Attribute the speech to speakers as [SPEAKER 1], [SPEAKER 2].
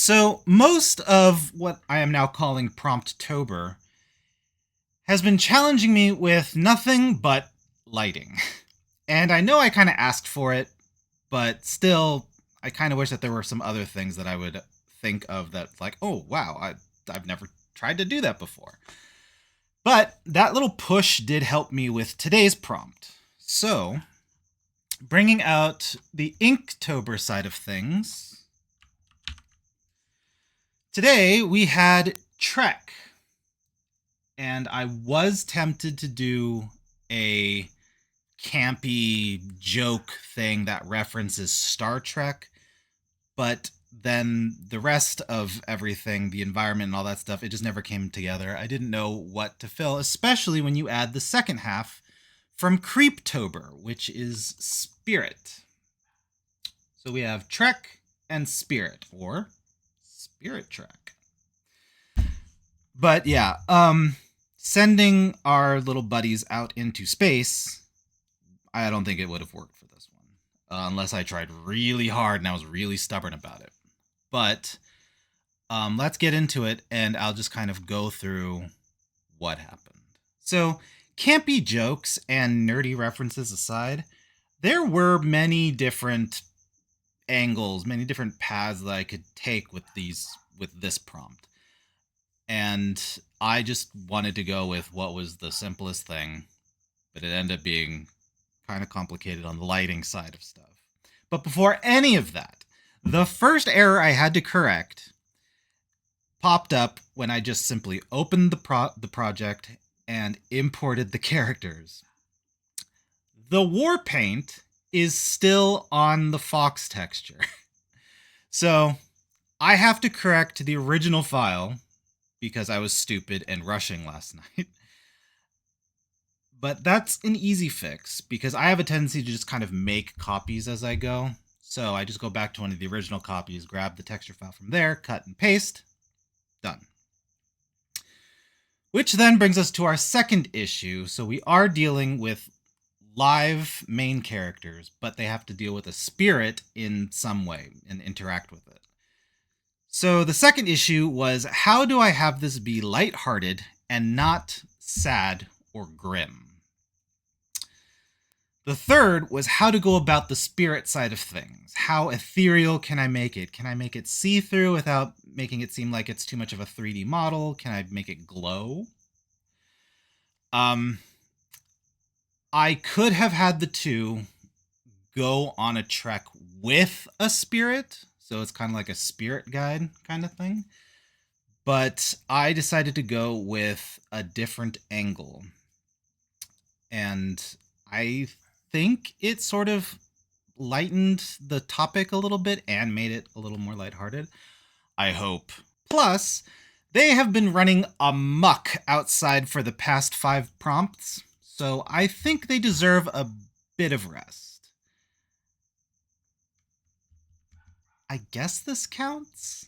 [SPEAKER 1] So, most of what I am now calling Prompttober has been challenging me with nothing but lighting. And I know I kind of asked for it, but still, I kind of wish that there were some other things that I would think of that's like, oh, wow, I've never tried to do that before. But that little push did help me with today's prompt. So, bringing out the Inktober side of things, today we had Trek. And I was tempted to do a campy joke thing that references Star Trek, but then the rest of everything, the environment and all that stuff, it just never came together. I didn't know what to fill, especially when you add the second half from Creeptober, which is Spirit. So we have Trek and Spirit, or Spirit Trek. But yeah, sending our little buddies out into space, I don't think it would have worked for this one. Unless I tried really hard and I was really stubborn about it. But let's get into it, and I'll just kind of go through what happened. So, campy jokes and nerdy references aside, there were many different angles, many different paths that I could take with this prompt. And I just wanted to go with what was the simplest thing, but it ended up being kind of complicated on the lighting side of stuff. But before any of that, the first error I had to correct popped up when I just simply opened the project and imported the characters. The war paint is still on the fox texture. So I have to correct the original file because I was stupid and rushing last night. But that's an easy fix because I have a tendency to just kind of make copies as I go. So I just go back to one of the original copies, grab the texture file from there, cut and paste, done. Which then brings us to our second issue. So we are dealing with live main characters, but they have to deal with a spirit in some way and interact with it. So the second issue was, how do I have this be lighthearted and not sad or grim? The third was how to go about the spirit side of things. How ethereal can I make it? Can I make it see-through without making it seem like it's too much of a 3D model? Can I make it glow? I could have had the two go on a trek with a spirit, so it's kind of like a spirit guide kind of thing. But I decided to go with a different angle. And I think it sort of lightened the topic a little bit and made it a little more lighthearted. I hope. Plus, they have been running amok outside for the past 5 prompts, so I think they deserve a bit of rest. I guess this counts?